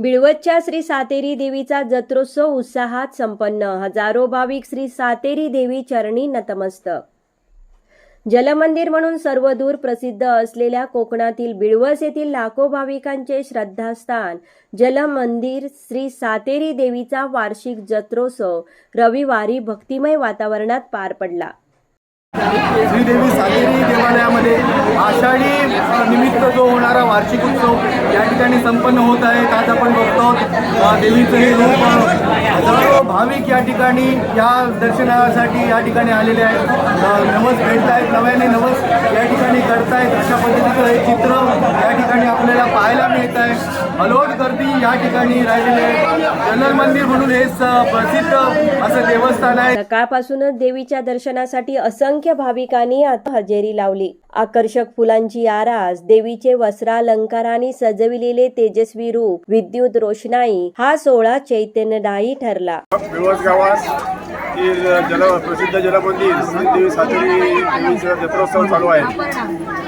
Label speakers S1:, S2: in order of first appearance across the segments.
S1: बिळवतच्या श्री सातेरी देवीचा जत्रोत्सव उत्साहात संपन्न. हजारो भाविक श्री सातेरी देवी चरणी नतमस्तक. जलमंदिर म्हणून सर्वदूर प्रसिद्ध असलेल्या कोकणातील बिळवस येथील लाखो भाविकांचे श्रद्धास्थान जलमंदिर श्री सातेरी देवीचा वार्षिक जत्रोत्सव रविवारी भक्तिमय वातावरणात पार पडला.
S2: श्रीदेवी सातेरी देवालयामध्ये आषाढी निमित्त जो होणारा वार्षिक उत्सव या ठिकाणी संपन्न होत आहे. आज आपण बघतो देवीचं हे रूप. हजारो भाविक या ठिकाणी या दर्शनासाठी या ठिकाणी आलेले आहेत. नवस भेटत आहेत, नव्याने नवस या ठिकाणी करतायत. अशा पद्धतीचं हे चित्र या ठिकाणी आपल्याला पाहायला मिळत आहे. अलोट गर्दी या ठिकाणी राहिलेले आहे. जलमंदिर म्हणून हे प्रसिद्ध असं देवस्थान आहे.
S1: सकाळपासूनच देवीच्या दर्शनासाठी असंख्य भाविकांनी आता हजेरी लावली. आकर्षक फुलांची आरास, देवीचे वस्त्रालंकारांनी सजविलेले तेजस्वी रूप, विद्युत रोषणाई हा सोहळा चैतन्यदायी ठरला.
S3: बिळवस गावात प्रसिद्ध जलमंदिर श्रीदेवी सातेरी देवीचा जत्रोत्सव चालू आहे.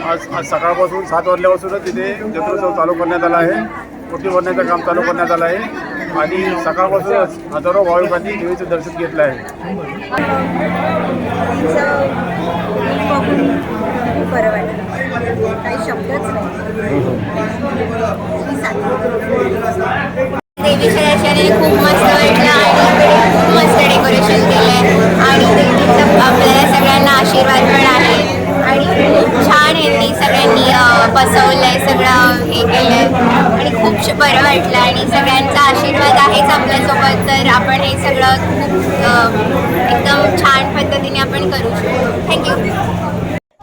S3: आज सकाळपासून 7 वाजल्यापासूनच तिथे जत्रोत्सव चालू करण्यात आला आहे. ओटी भरण्याचं काम चालू करण्यात आलं आहे आणि सकाळपासूनच हजारो भाविकांनी देवीचं दर्शन घेतलं आहे.
S4: बरं वाटलं, काही शब्दच नाही. देवीच्या दर्शनाने खूप मस्त वाटलं आणि खूप मस्त डेकोरेशन केलंय आणि देवीचा आपल्याला सगळ्यांना आशीर्वाद पण आहे आणि खूप छान यांनी सगळ्यांनी बसवलंय, सगळं हे केलंय आणि खूप बरं वाटलं आणि सगळ्यांचा आशीर्वाद आहेच आपल्यासोबत. तर आपण हे सगळं खूप एकदम छान पद्धतीने आपण करू शकतो. थँक्यू.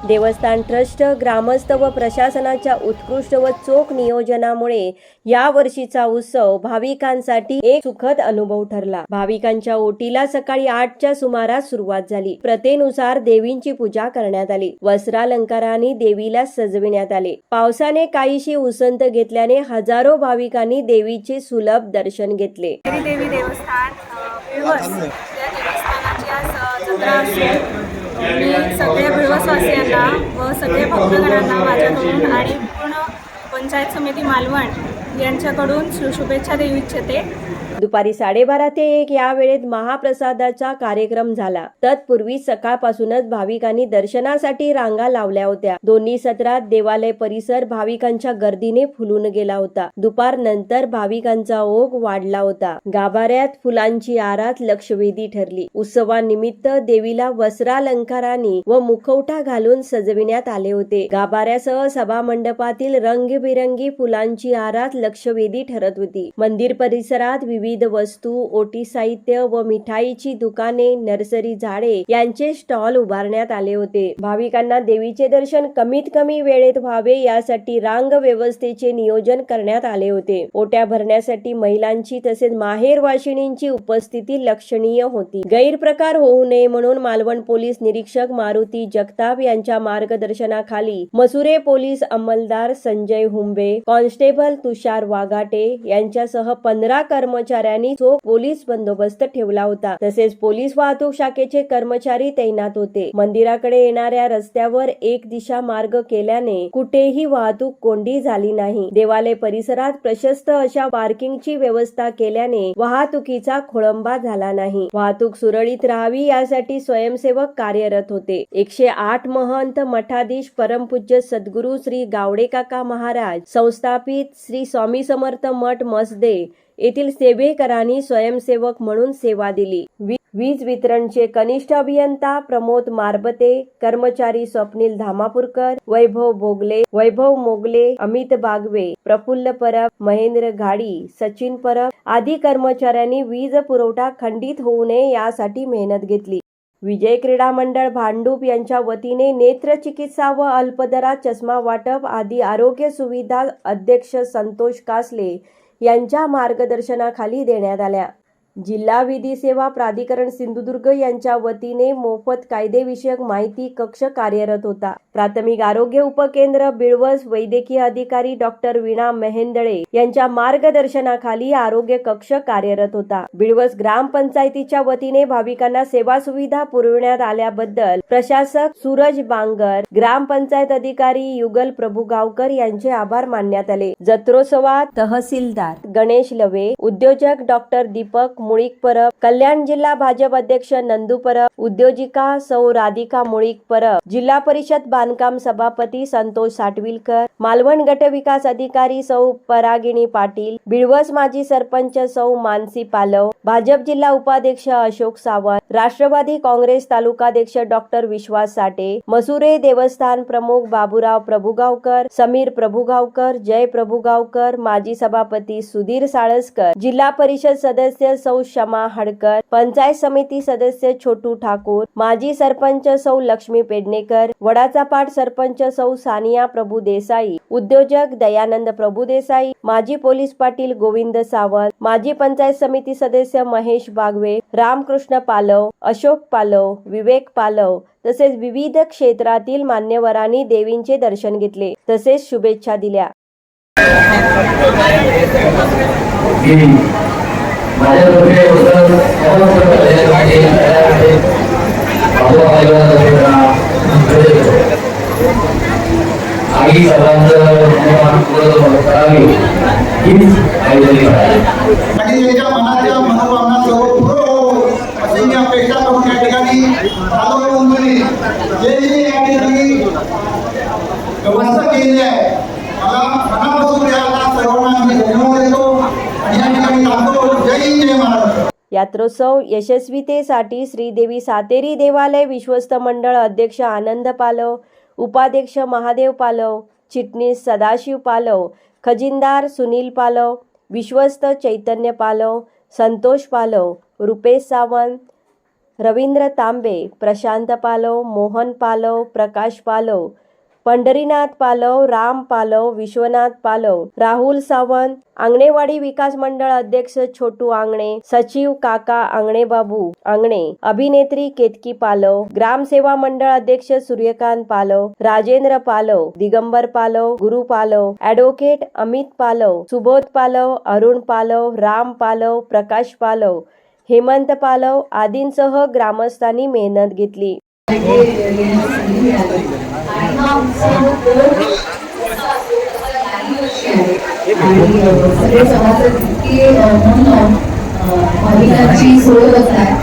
S1: देवस्थान ट्रस्ट, ग्रामस्थ व प्रशासनाच्या उत्कृष्ट व चोख नियोजनामुळे या वर्षीचा उत्सव भाविकांसाठी एक सुखद अनुभव ठरला. भाविकांच्या ओटीला सकाळी 8च्या सुमारास सुरुवात झाली. प्रथेनुसार देवींची पूजा करण्यात आली. वस्त्रालंकारांनी देवीला सजविण्यात आले. पावसाने काहीशी उसंत घेतल्याने हजारो भाविकांनी देवीचे सुलभ दर्शन घेतले.
S5: देवी देवस्थान बिळवस या देवस्थानाची आज जत्रा असून मी सगळ्या बिळवसवासियांना व सगळ्या भक्तगणांना माझ्याकडून आणि पूर्ण पंचायत समिती मालवण यांच्याकडून शुभेच्छा देऊ इच्छिते.
S1: दुपारी 12:30 ते 1 या वेळेत महाप्रसादाचा कार्यक्रम झाला. तत्पूर्वी सकाळपासूनच भाविकांनी दर्शनासाठी रांगा लावल्या होत्या. दोन्ही सत्रात देवालय परिसर भाविकांच्या गर्दीने फुलून गेला होता. दुपारनंतर भाविकांचा ओघ वाढला होता. गाभाऱ्यात फुलांची आरास लक्षवेधी ठरली. उत्सवानिमित्त देवीला वस्त्रालंकारांनी व मुखवटा घालून सजविण्यात आले होते. गाभाऱ्यासह सभामंडपातील रंगीबेरंगी फुलांची आरास लक्षवेधी ठरत होती. मंदिर परिसरात विविध वस्तू, ओटी साहित्य व मिठाईची दुकाने, नर्सरी झाडे यांचे स्टॉल उभारण्यात आले होते. भाविकांना देवीचे दर्शन कमीत कमी वेळेत व्हावे यासाठी रांग व्यवस्थेचे नियोजन करण्यात आले होते. ओट्या भरण्यासाठी महिलांची तसेच माहेरवाशिणींची उपस्थिती लक्षणीय होती. गैरप्रकार होऊ नये म्हणून मालवण पोलीस निरीक्षक मारुती जगताप यांच्या मार्गदर्शनाखाली मसुरे पोलीस अंमलदार संजय हुंबे, कॉन्स्टेबल तुषार वाघाटे यांच्यासह 15 कर्मचाऱ्यांनी चोख पोलीस बंदोबस्त ठेवला होता. तसेच पोलीस वाहतूक शाखेचे कर्मचारी तैनात होते. मंदिराकडे येणाऱ्या रस्त्यावर एक दिशा मार्ग केल्याने कुठेही वाहतूक कोंडी झाली नाही. देवालय परिसरात प्रशस्त अशा पार्किंगची व्यवस्था केल्याने वाहतुकीचा खोळंबा झाला नाही. वाहतूक सुरळीत राहावी यासाठी स्वयंसेवक कार्यरत होते. 108 महंत मठाधीश परमपूज्य सद्गुरू श्री गावडे काका महाराज, संस्थापित श्री स्वामी समर्थ मठ मसदे येथील सेवेकरांनी स्वयंसेवक म्हणून सेवा दिली. वीज वितरणचे कनिष्ठ अभियंता प्रमोद मारबते, कर्मचारी स्वप्नील धामापूरकर, वैभव मोगले, अमित बागवे, प्रफुल्ल परब, महेंद्र घाडी, सचिन परब आदी कर्मचाऱ्यांनी वीज पुरवठा खंडित होऊ नये यासाठी मेहनत घेतली. विजय क्रीडा मंडळ भांडूप यांच्या वतीने नेत्र चिकित्सा व अल्पदरात चष्मा वाटप आदी आरोग्य सुविधा अध्यक्ष संतोष कासले यांच्या मार्गदर्शनाखाली देण्यात आल्या. जिल्हा विधी सेवा प्राधिकरण सिंधुदुर्ग यांच्या वतीने मोफत कायदेविषयक माहिती कक्ष कार्यरत होता. प्राथमिक आरोग्य उपकेंद्र बिळवस वैद्यकीय अधिकारी डॉक्टर वीणा मेहेंदळे यांच्या मार्गदर्शनाखाली आरोग्य कक्ष कार्यरत होता. बिळवस ग्रामपंचायतीच्या वतीने भाविकांना सेवा सुविधा पुरविण्यात आल्याबद्दल प्रशासक सूरज बांगर, ग्रामपंचायत अधिकारी युगल प्रभुगावकर यांचे आभार मानण्यात आले. जत्रोत्सवात तहसीलदार गणेश लवे, उद्योजक डॉक्टर दीपक मुळीक परब, कल्याण जिल्हा भाजप अध्यक्ष नंदू परब, उद्योजिका सौ राधिका मुळीक परब, जिल्हा परिषद बांधकाम सभापती संतोष साटविलकर, मालवण गट विकास अधिकारी सौ परागिणी पाटील, बिळवस माजी सरपंच सौ मानसी पालव, भाजप जिल्हा उपाध्यक्ष अशोक सावंत, राष्ट्रवादी काँग्रेस तालुकाध्यक्ष डॉक्टर विश्वास साठे, मसुरे देवस्थान प्रमुख बाबूराव प्रभुगावकर, समीर प्रभुगावकर, जय प्रभुगावकर, माजी सभापती सुधीर साळसकर, जिल्हा परिषद सदस्य सौ शमा हडकर, पंचायत समिती सदस्य छोटू ठाकूर, माजी सरपंच सौ लक्ष्मी पेडणेकर, वडाचा पाट सरपंच सौ सानिया प्रभू देसाई, उद्योजक दयानंद प्रभू देसाई, माजी पोलीस पाटील गोविंद सावंत, माजी पंचायत समिती सदस्य महेश बागवे, रामकृष्ण पालव, अशोक पालव, विवेक पालव तसेच विविध क्षेत्रातील मान्यवरांनी देवींचे दर्शन घेतले तसेच शुभेच्छा दिल्या.
S6: आम्ही सर्वांचं करावी हीच आयोजन
S7: आणि त्याच्या मनाच्या मनोभावना सर्व पुरव अशी मी अपेक्षा करून या ठिकाणी आलो मंडळी जे या ठिकाणी व्यवस्था केलेली आहे मला मनापासून या सर्वांना मी धन्यवाद देतो आणि या ठिकाणी थांबतो. जय महाराष्ट्र.
S1: यात्रोत्सव यशस्वीतेसाठी श्रीदेवी सातेरी देवालय विश्वस्त मंडळ अध्यक्ष आनंद पालव, उपाध्यक्ष महादेव पालव, चिटणीस सदाशिव पालव, खजिनदार सुनील पालव, विश्वस्त चैतन्य पालव, संतोष पालव, रुपेश सावंत, रवींद्र तांबे, प्रशांत पालव, मोहन पालव, प्रकाश पालव, पंढरीनाथ पालव, राम पालव, विश्वनाथ पालव, राहुल सावंत, आंगणेवाडी विकास मंडळ अध्यक्ष छोटू आंगणे, सचिव काका आंगणे बाबू आंगणे, अभिनेत्री केतकी पालव, ग्रामसेवा मंडळ अध्यक्ष सूर्यकांत पालव, राजेंद्र पालव, दिगंबर पालव, गुरु पालव, ॲडव्होकेट अमित पालव, सुबोध पालव, अरुण पालव, राम पालव, प्रकाश पालव, हेमंत पालव आदींसह ग्रामस्थांनी मेहनत घेतली.
S8: सगळे सभासद इतके म्हणून भाविकांची सोय होत आहे.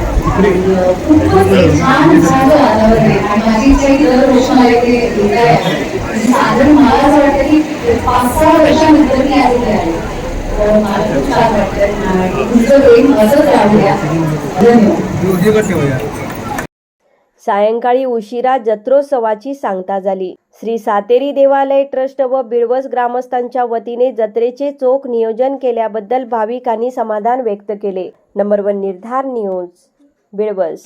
S8: खूपच एक छान झालं वातावरण आहे आणि माझी इच्छा आहे की दरवर्षी मला इथे येता यावं. साधारण मला असं वाटतं की 5-6 वर्षानंतर मी आज इथे आले. तर मला खूप छान वाटतं. तुमचं प्रेम असंच राहूया. धन्यवाद.
S1: सायंकाळी उशिरा जत्रोत्सवाची सांगता झाली. श्री सातेरी देवालय ट्रस्ट व बिळवस ग्रामस्थांच्या वतीने जत्रेचे चोख नियोजन केल्याबद्दल भाविकांनी समाधान व्यक्त केले. नंबर 1 निर्धार न्यूज बिळवस.